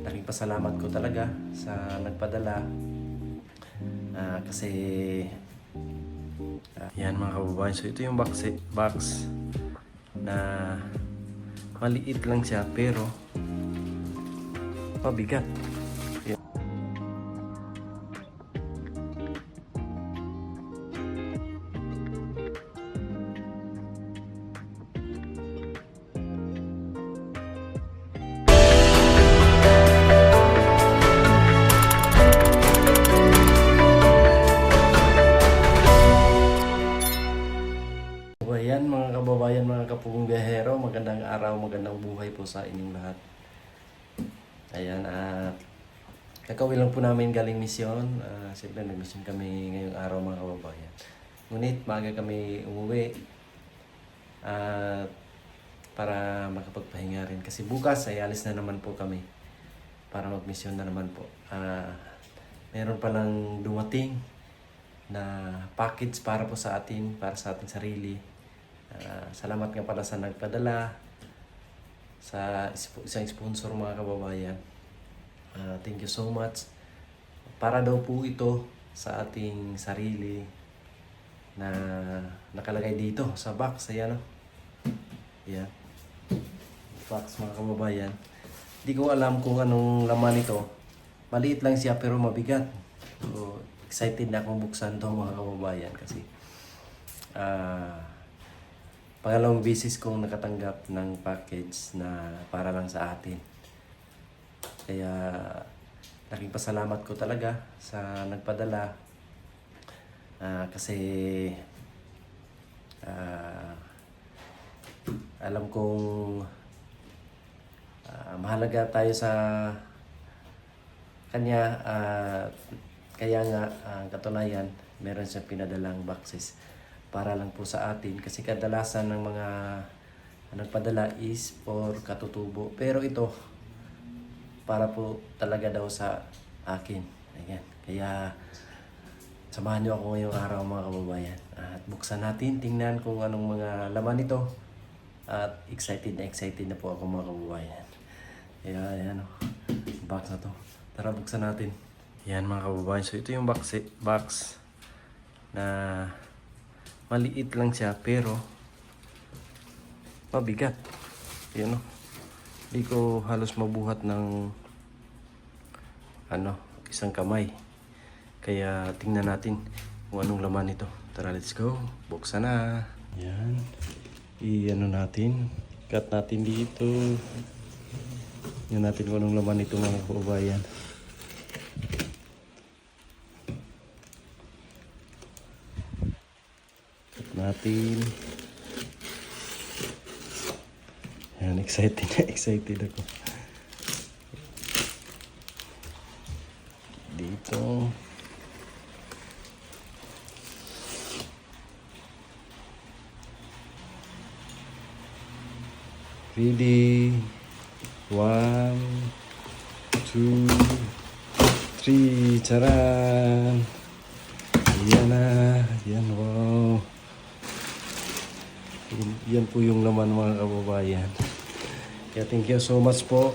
laking pasalamat ko talaga sa nagpadala. Kasi yan mga kababayan, so ito yung box na maliit lang siya pero pabigat. Yan. Ayan mga kababayan, mga kapugong biyahero, magandang araw, magandang buhay po sa inyong lahat. Ayan, kakauwi lang po namin galing misyon. Siyempre nag-mission kami ngayong araw mga kababayan. Ngunit maaga kami umuwi para makapagpahinga rin. Kasi bukas ay alis na naman po kami para mag-mission na naman po. Meron palang dumating na package para po sa atin, para sa ating sarili. Salamat nga pala sa nagpadala, sa isang sponsor mga kababayan. Thank you so much. Para daw po ito sa ating sarili na nakalagay dito sa box. Ayan o. Ayan. Box mga kababayan. Hindi ko alam kung anong laman ito. Maliit lang siya pero mabigat. So, excited na akong buksan to mga kababayan kasi pangalawang beses kong nakatanggap ng package na para lang sa atin. Kaya laking pasalamat ko talaga sa nagpadala. Kasi alam kong mahalaga tayo sa kanya. Kaya nga katunayan meron siyang pinadalang boxes para lang po sa atin, kasi kadalasan ng mga nagpadala is for katutubo, pero ito para po talaga daw sa akin. Ayan. Kaya samahan niyo ako ngayong araw mga kababayan at buksan natin, tingnan kung anong mga laman nito, at excited na po ako mga kababayan. Kaya ayan o, box na to, tara buksan natin. Yan mga kababayan, so ito yung box na maliit lang siya pero pabigat. Yan o. Hindi ko halos mabuhat ng isang kamay. Kaya tingnan natin kung anong laman ito. Tara, let's go. Buksan na. Yan. Natin. Cut natin dito. Yan natin kung anong laman ito mga kababayan. Natin. Yan, excited ako. Dito. Ready. 1, 2, 3. Charan! Yan na. Yan, wow. Yan po yung laman mga kababayan. Kaya thank you so much po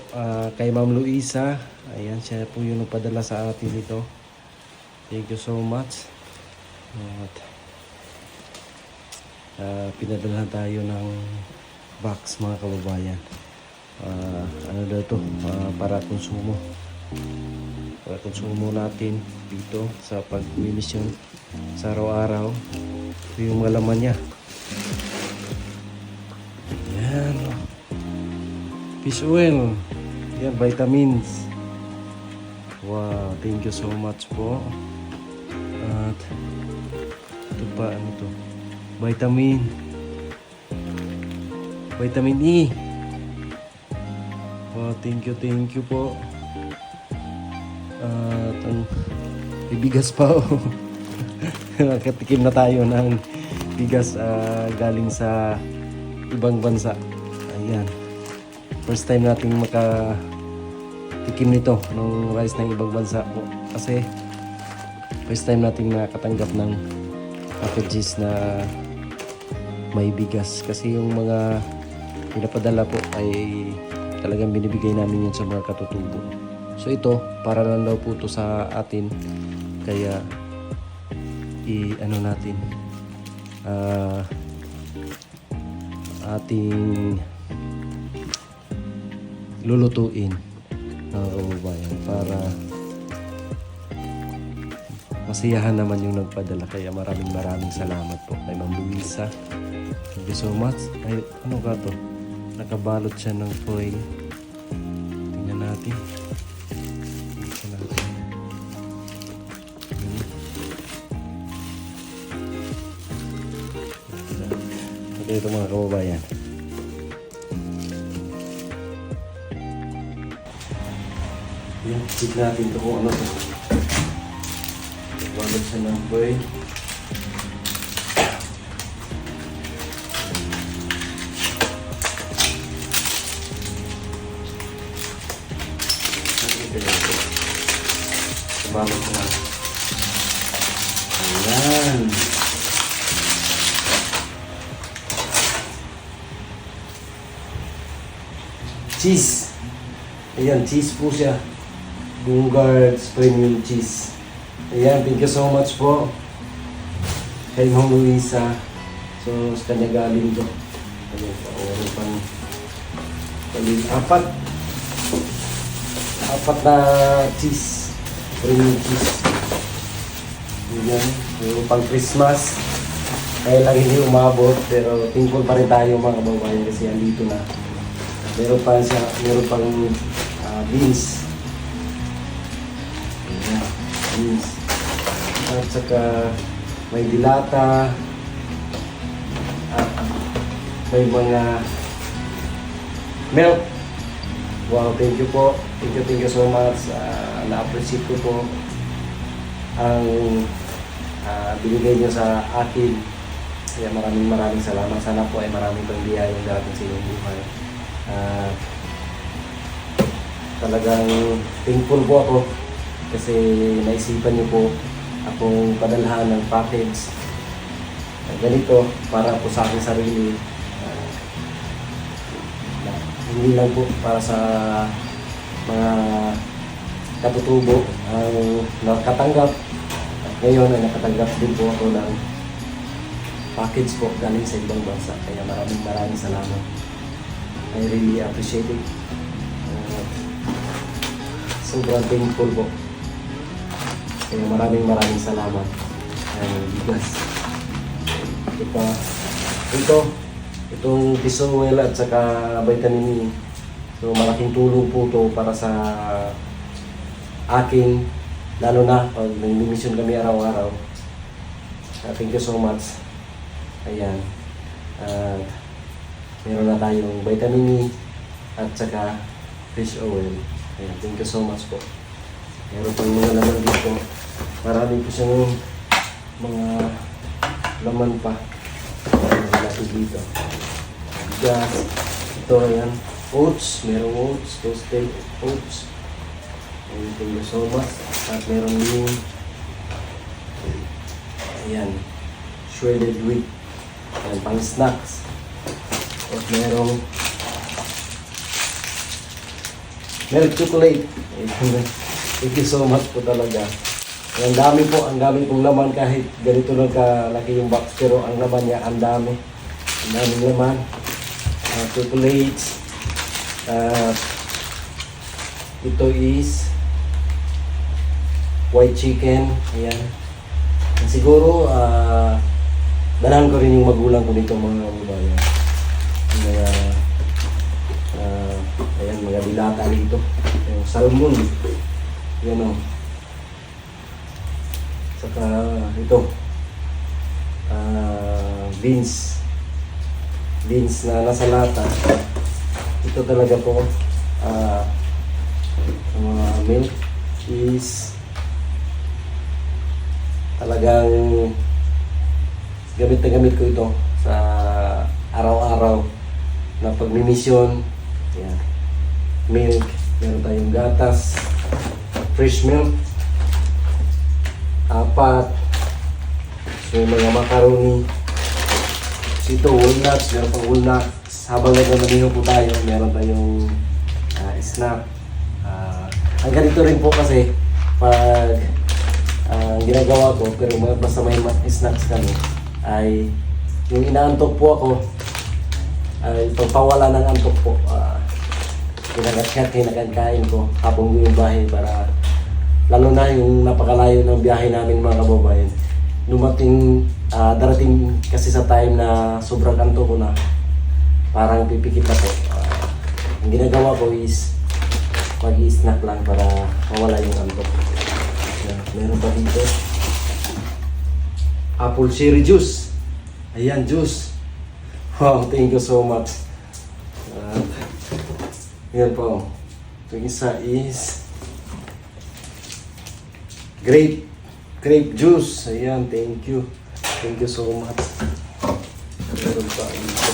kay Ma'am Luisa. Ayan, siya po yung nagpadala sa atin ito. Thank you so much. At pinadala tayo ng box mga kababayan. Ano daw ito? Para konsumo. Para konsumo natin dito sa pag-mission sa araw-araw. Ito yung mga laman niya. Yan. Fish oil. Yan, vitamins. Wow, thank you so much po. At ito pa, ano to? Vitamin E. Wow, thank you po. At ang bigas pa oh. Nakatikim na tayo ng bigas galing sa ibang bansa. Ayan. First time nating makatikim nito ng rice ng ibang bansa po. Kasi first time nating nakatanggap ng packages na may bigas. Kasi yung mga pinapadala po ay talagang binibigay namin yun sa mga katutubo. So ito, para lang daw po to sa atin. Kaya ano natin ating lulutuin mga kababayan para masiyahan naman yung nagpadala. Kaya maraming salamat po kay Ma'am Luisa. Thank you so much. Ay, ano ka to? Nakabalot siya ng foil. Tingnan natin. Ito mga kababayan. Yan, check natin ito kung ano ito. Balot siya ng foil. Balot siya ng ayan. Cheese. Ayan, cheese po siya. Bungard's Premium Cheese. Ayan, thank you so much po kay Ma'am Luisa. So, sa kanya galing to. Ayan, meron pang apat na cheese. Premium cheese. Ayan, meron pang Christmas. Kaya lang hindi umabot, pero thankful pa rin tayo mga kababayan kasi andito na. Meron pang beans. Ayan, beans. At saka may dilata. At may mga milk. Wow, thank you po. Thank you so much. Na-appreciate ko po ang binigay niyo sa akin. Kaya maraming salamat. Sana po ay maraming pang biyayang darating sa inyong buhay. Talagang thankful po ako kasi naisipan niyo po akong padalhan ng package ganito para po sa aking sarili, hindi lang po para sa mga katutubo ang nakatanggap. At ngayon ay nakatanggap din po ako ng package po galing sa ibang bansa. Kaya maraming salamat. I really appreciate it. Sobrang thankful po. Kaya maraming salamat. Bigas. Itong Tisowel at saka vitamin E. So malaking tulong po to para sa akin, lalo na pag nag-mission kami araw-araw. Thank you so much. Ayan. Meron na tayong vitamin E at saka fish oil. Ayan, thank you so much po. Meron pang mga laman dito. Marami po siyang mga laman pa. Meron natin dito. Bigas. Ito, ayan. Oats. Merong oats. Toasted oats. Ayan, thank you so much. At meron din ayan, shredded wheat. Ayan, pang snacks. At merong milk chocolate. Thank you so much po talaga. Ang dami pong laman kahit ganito lang kalaki yung box, pero ang laman niya ang dami. Ang daming laman. Chocolates. Ito is white chicken. Ayan. Siguro, danahan ko rin yung magulang ko dito mga kababayan. Ayan, mga dilata dito. Yung salmon. Yan o. Saka ito. Beans. Beans na nasa lata. Ito talaga po. Mga milk is talagang gamit na gamit ko ito sa araw-araw na pagmimisyon. Yan. Milk, meron tayong gatas, fresh milk, 4, so yung mga macaroni, ito walnuts, meron pang walnuts. Habang nagmamaniho po tayo, meron tayong snack, Ang ganito rin po kasi, pag ang ginagawa ko, pero basta may snacks kami, ay yung inaantok po ako, ay pagpawala ng antok po, kinakain ko habang yung bahay para lalo na yung napakalayo ng biyahe namin mga kababayan. Darating kasi sa time na sobrang antok ko na, parang pipikit ako. Ang ginagawa ko is mag-i-snack lang para mawala yung antok. Yan, meron pa dito. Apple cherry juice. Ayan, juice. Wow, thank you so much. Yan po. Ito isa is grape juice. Ayan, thank you. Thank you so much. Meron pa dito.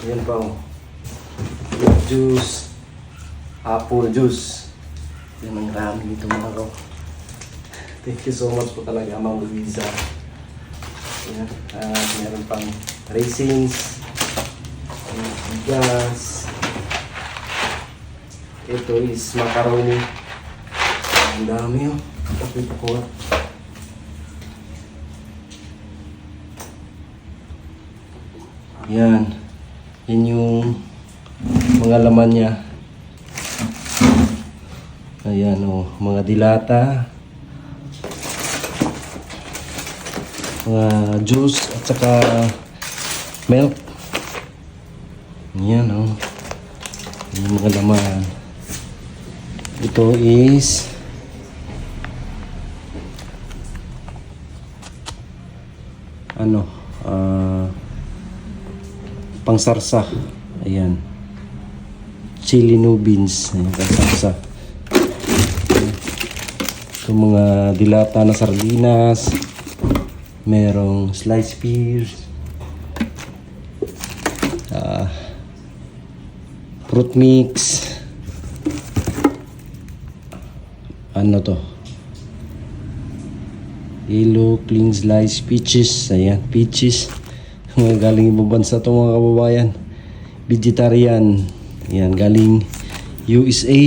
Ayan po. Grape juice. Apple juice. Yan ang rami nito mga ko. Thank you so much po talaga, Ma'am Luisa. Ayan. Meron pang raisins. Bigas. Ito is macaroni. Ang dami oh. Kapit ko. Yan. Yan yung mga laman niya. Ayan o, mga dilata, mga juice at saka milk. Ayan o, yung mga laman. Ito is pangsarsa. Ayan, chili no beans. Ayan, pangsarsa. Ito mga dilata na sardinas, merong sliced pears, fruit mix, ano to, yellow clean sliced peaches. Ayan, peaches. Mga galing ibang bansa to mga kababayan. Vegetarian. Ayan, galing USA.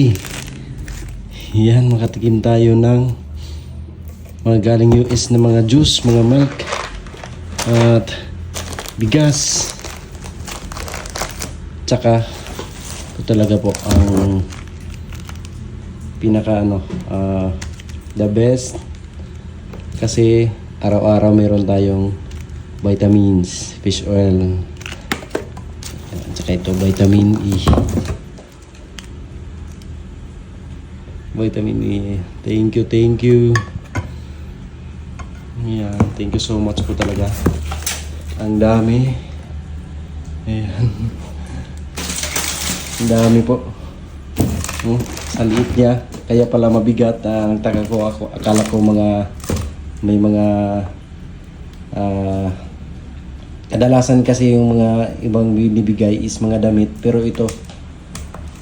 Yan, makatikim tayo ng mga galing US na mga juice, mga milk, at bigas. Tsaka, ito talaga po ang pinaka the best. Kasi araw-araw meron tayong vitamins, fish oil. At saka ito, vitamin E. Vitamin E. Thank you. Yeah, thank you so much po talaga. Ang dami. Ayan. Ang dami po. Sa liit niya. Kaya pala mabigat. Nagtaka ko ako. Akala ko may mga kadalasan kasi yung mga ibang binibigay is mga damit. Pero ito,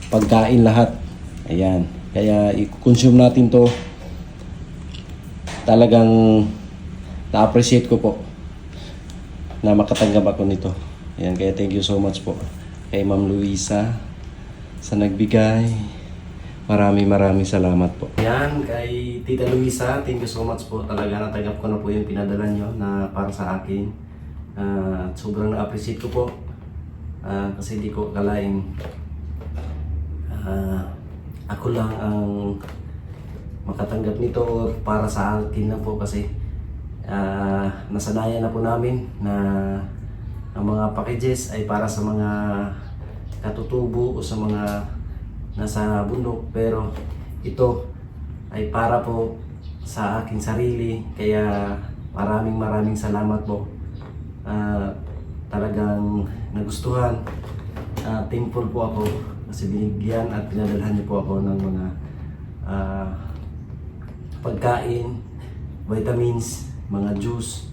pagkain lahat. Ayan. Kaya i-consume natin to. Talagang na-appreciate ko po na makatanggap ako nito. Ayan, kaya thank you so much po kay Ma'am Luisa sa nagbigay. Maraming salamat po. Ayan, kay Tita Luisa, thank you so much po. Talaga natanggap ko na po yung pinadala nyo na para sa akin. Sobrang na-appreciate ko po. Kasi di ko akalain ako lang ang makatanggap nito or para sa akin lang po kasi nasanayan na po namin na ang mga packages ay para sa mga katutubo o sa mga nasa bundok, pero ito ay para po sa aking sarili. Kaya maraming salamat po. Talagang nagustuhan. Thankful po ako kasi binigyan at pinadalhan niyo po ako ng mga pagkain, vitamins, mga juice,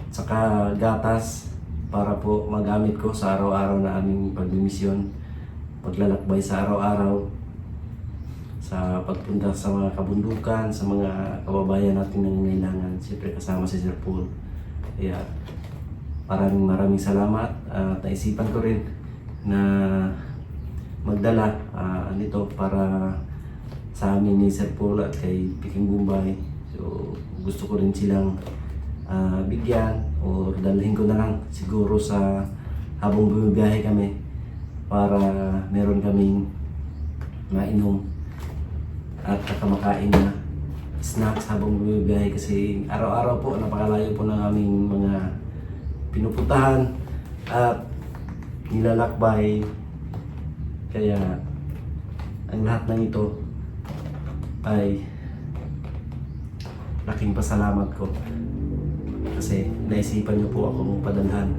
saka gatas para po magamit ko sa araw-araw na aming pagmimisyon, paglalakbay sa araw-araw, sa pagpunta sa mga kabundukan, sa mga kababayan natin na nangangailangan. Siyempre kasama si Sir Paul. Kaya maraming salamat. Naisipan ko rin na magdala nito para sa amin ni Sir Paul at kay Piking Bombay. So gusto ko rin silang bigyan o dalhin ko na lang siguro sa habang bumibiyahe kami para meron kaming mainom at kumakain na snacks habang bumibiyahe kasi araw-araw po napakalayo po ng aming mga pinupuntahan at nilalakbay. Kaya ang lahat ng ito ay laking pasalamat ko kasi naisipan niyo po akong padalhan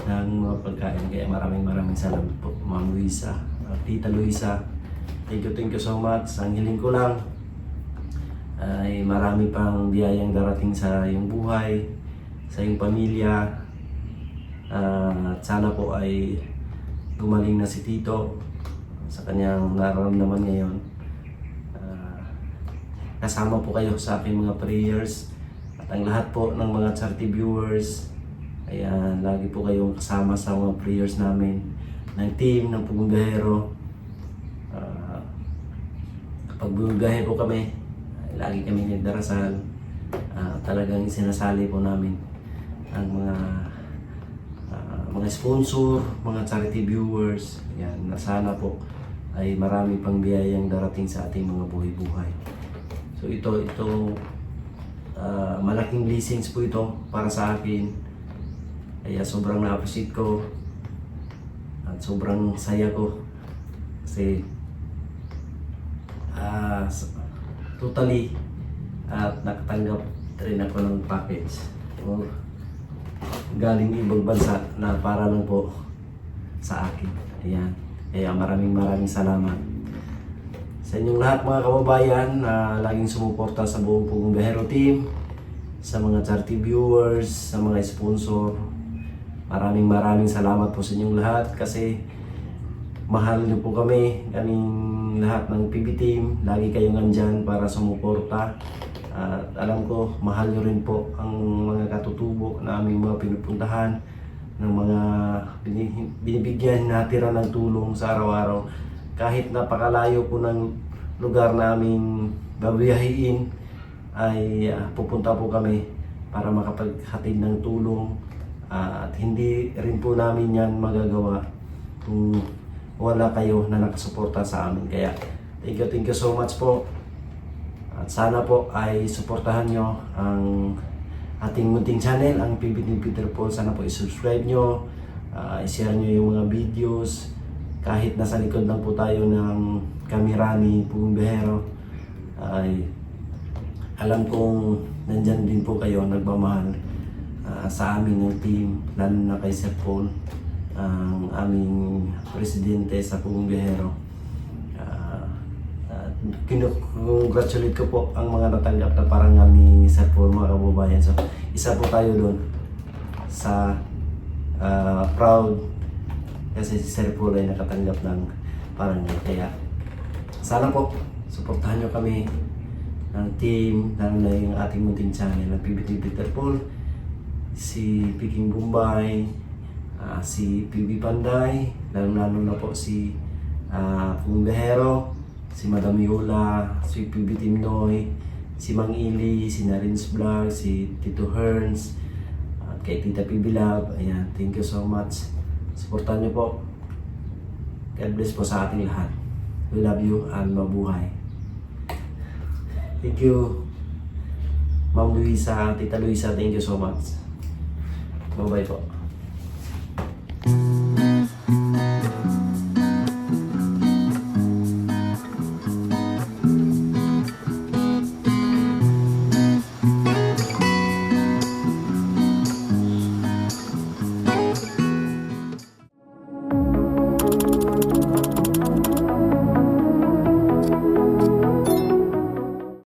ng mga pagkain. Kaya maraming salamat po, Ma'am Luisa at Tita Luisa. Thank you so much. Ang hiling ko lang ay marami pang biyayang darating sa iyong buhay, sa iyong pamilya. At sana po ay gumaling na si Tito sa kanyang nararamdaman ngayon. Kasama po kayo sa aking mga prayers at ang lahat po ng mga charity viewers. Ayan, lagi po kayong kasama sa mga prayers namin ng team ng Pumunggahero. Kapag bumibiyahe po kami, lagi kami nagdarasal. Talagang sinasali po namin ang mga sponsor, mga charity viewers. Yan, na sana po ay marami pang biyayang darating sa ating mga buhay-buhay. So ito malaking blessings po ito para sa akin. Kaya sobrang na-appreciate ko at sobrang saya ko kasi totally at nakatanggap rin ako ng package or galing ibang bansa na para lang po sa akin. Ayan. Kaya maraming salamat sa inyong lahat mga kababayan na laging sumuporta sa buong Pumunggahero team, sa mga charity viewers, sa mga sponsor. Maraming salamat po sa inyong lahat kasi mahal niyo po kaming lahat ng PB team. Lagi kayong nandyan para sumuporta. At alam ko, mahal niyo rin po ang mga katutubo na aming mga pinupuntahan, ng mga binibigyan natira ng tulong sa araw-araw. Kahit napakalayo po ng lugar namin babiyahiin, ay pupunta po kami para makapaghatid ng tulong. At hindi rin po namin yan magagawa kung wala kayo na nakasuporta sa amin. Kaya thank you so much po. At sana po ay suportahan nyo ang ating munting channel, ang PB ni Peter Paul. Sana po i-subscribe nyo, i-share nyo yung mga videos. Kahit nasa likod lang po tayo ng kamera ni Pumunggahero, ay alam kong nandyan din po kayo nagmamahal sa amin ng team, lalo na kay Sir Paul, ang aming presidente sa Pumunggahero. Congratulate ko po ang mga natanggap na parangal ni Sir Paul, mga kababayan. So, isa po tayo doon sa proud kasi si Sir Paul ay nakatanggap ng parangal. Kaya sana po suportahan nyo kami ng team, lalo na yung ating munting channel ng PB Peter Paul, si Piking Bombay, si PB Panday, lalo na po si Pumunggahero, si Madam Yola, si PB Team Noy, si Mang Ili, si Narins Vlog, si Tito Herns, at kay Tita PB Love. Ayan, thank you so much. Supportan niyo po. God bless po sa ating lahat. We love you and mabuhay. Thank you, Ma'am Luisa, Tita Luisa, thank you so much. Bye-bye po.